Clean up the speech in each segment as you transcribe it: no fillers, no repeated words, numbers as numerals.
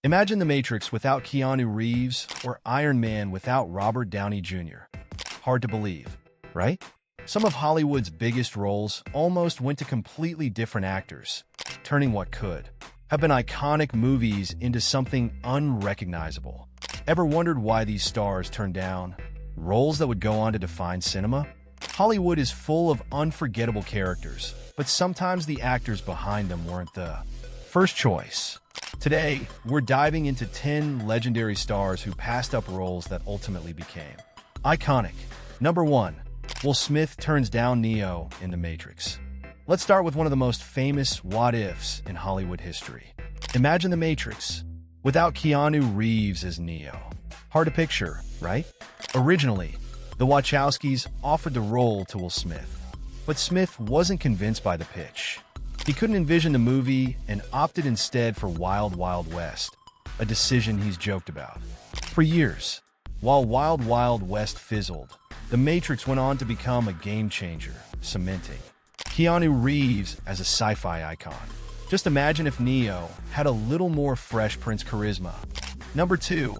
Imagine The Matrix without Keanu Reeves or Iron Man without Robert Downey Jr. Hard to believe, right? Some of Hollywood's biggest roles almost went to completely different actors, turning what could have been iconic movies into something unrecognizable. Ever wondered why these stars turned down roles that would go on to define cinema? Hollywood is full of unforgettable characters, but sometimes the actors behind them weren't the first choice. Today, we're diving into 10 legendary stars who passed up roles that ultimately became iconic. Number 1. Will Smith turns down Neo in The Matrix. Let's start with one of the most famous what-ifs in Hollywood history. Imagine The Matrix without Keanu Reeves as Neo. Hard to picture, right? Originally, the Wachowskis offered the role to Will Smith, but Smith wasn't convinced by the pitch. He couldn't envision the movie and opted instead for Wild Wild West, a decision he's joked about. For years, while Wild Wild West fizzled, The Matrix went on to become a game-changer, cementing Keanu Reeves as a sci-fi icon. Just imagine if Neo had a little more Fresh Prince charisma. Number 2.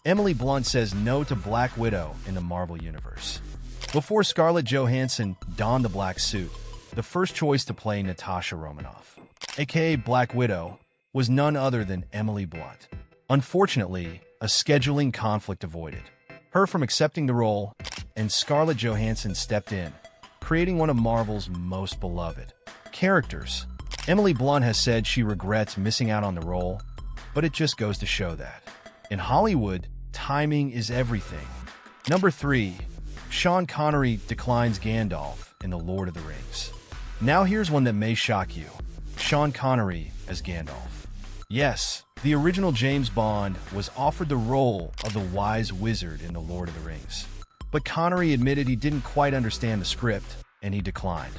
Emily Blunt says no to Black Widow in the Marvel Universe. Before Scarlett Johansson donned the black suit, the first choice to play Natasha Romanoff, aka Black Widow, was none other than Emily Blunt. Unfortunately, a scheduling conflict avoided her from accepting the role, and Scarlett Johansson stepped in, creating one of Marvel's most beloved characters. Emily Blunt has said she regrets missing out on the role, but it just goes to show that in Hollywood, timing is everything. Number 3. Sean Connery declines Gandalf in The Lord of the Rings. Now here's one that may shock you. Sean Connery as Gandalf. Yes, the original James Bond was offered the role of the Wise Wizard in The Lord of the Rings, but Connery admitted he didn't quite understand the script, and he declined.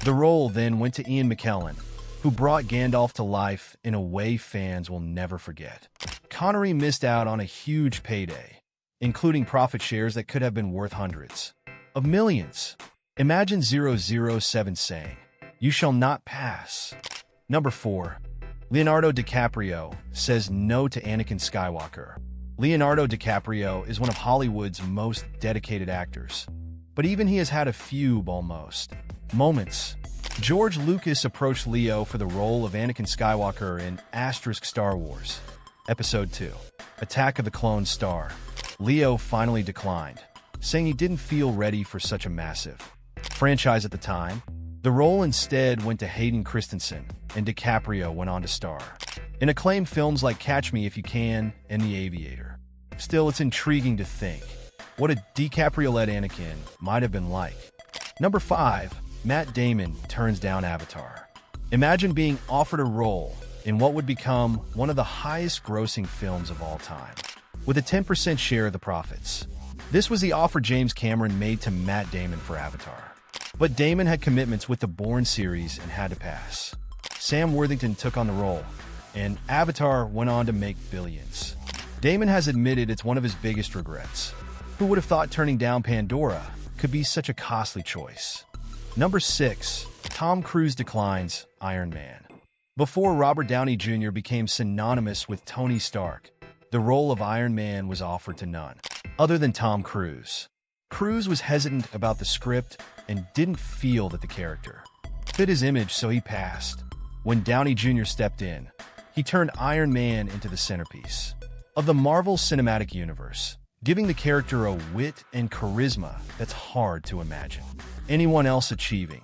The role then went to Ian McKellen, who brought Gandalf to life in a way fans will never forget. Connery missed out on a huge payday, including profit shares that could have been worth hundreds of millions. Imagine 007 saying, "You shall not pass." Number 4. Leonardo DiCaprio says no to Anakin Skywalker. Leonardo DiCaprio is one of Hollywood's most dedicated actors, but even he has had a few almost moments. George Lucas approached Leo for the role of Anakin Skywalker in Star Wars Episode 2, Attack of the Clone Star. Leo finally declined, saying he didn't feel ready for such a massive franchise at the time. The role instead went to Hayden Christensen, and DiCaprio went on to star in acclaimed films like Catch Me If You Can and The Aviator. Still, it's intriguing to think what a DiCaprio-led Anakin might have been like. Number 5. Matt Damon turns down Avatar. Imagine being offered a role in what would become one of the highest-grossing films of all time, with a 10% share of the profits. This was the offer James Cameron made to Matt Damon for Avatar. But Damon had commitments with the Bourne series and had to pass. Sam Worthington took on the role, and Avatar went on to make billions. Damon has admitted it's one of his biggest regrets. Who would have thought turning down Pandora could be such a costly choice? Number 6. Tom Cruise declines Iron Man. Before Robert Downey Jr. became synonymous with Tony Stark, the role of Iron Man was offered to none other than Tom Cruise. Cruise was hesitant about the script and didn't feel that the character fit his image, so he passed. When Downey Jr. stepped in, he turned Iron Man into the centerpiece of the Marvel Cinematic Universe, giving the character a wit and charisma that's hard to imagine anyone else achieving.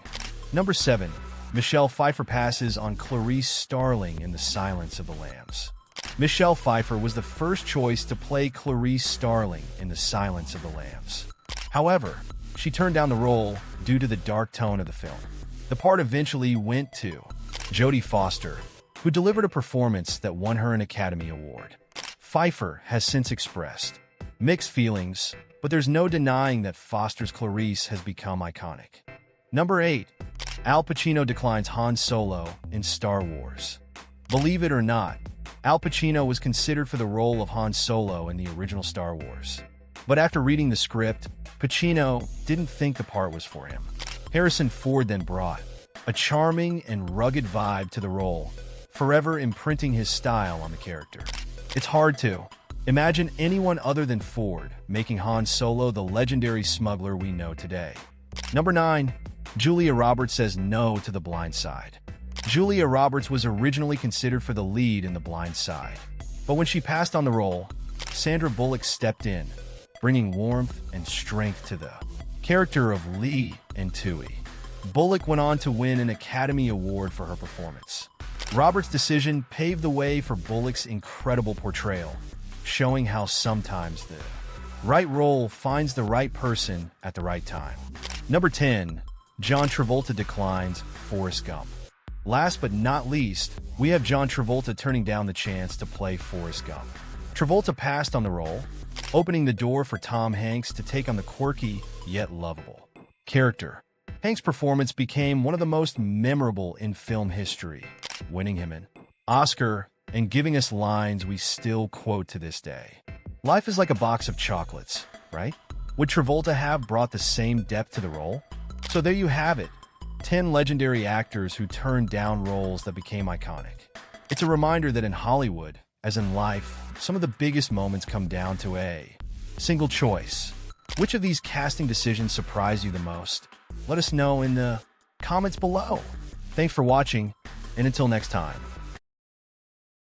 Number 7. Michelle Pfeiffer passes on Clarice Starling in The Silence of the Lambs. Michelle Pfeiffer was the first choice to play Clarice Starling in The Silence of the Lambs. However, she turned down the role due to the dark tone of the film. The part eventually went to Jodie Foster, who delivered a performance that won her an Academy Award. Pfeiffer has since expressed mixed feelings, but there's no denying that Foster's Clarice has become iconic. Number 8. Al Pacino declines Han Solo in Star Wars. Believe it or not, Al Pacino was considered for the role of Han Solo in the original Star Wars. But after reading the script, Pacino didn't think the part was for him. Harrison Ford then brought a charming and rugged vibe to the role, forever imprinting his style on the character. It's hard to imagine anyone other than Ford making Han Solo the legendary smuggler we know today. Number 9. Julia Roberts says no to The Blind Side. Julia Roberts was originally considered for the lead in The Blind Side, but when she passed on the role, Sandra Bullock stepped in, bringing warmth and strength to the character of Lee and Tui. Bullock went on to win an Academy Award for her performance. Roberts' decision paved the way for Bullock's incredible portrayal, showing how sometimes the right role finds the right person at the right time. Number 10. John Travolta declines Forrest Gump. Last but not least, we have John Travolta turning down the chance to play Forrest Gump. Travolta passed on the role, opening the door for Tom Hanks to take on the quirky yet lovable character. Hanks' performance became one of the most memorable in film history, winning him an Oscar and giving us lines we still quote to this day. Life is like a box of chocolates, right? Would Travolta have brought the same depth to the role? So there you have it, 10 legendary actors who turned down roles that became iconic. It's a reminder that in Hollywood, as in life, some of the biggest moments come down to a single choice. Which of these casting decisions surprised you the most? Let us know in the comments below. Thanks for watching, and until next time.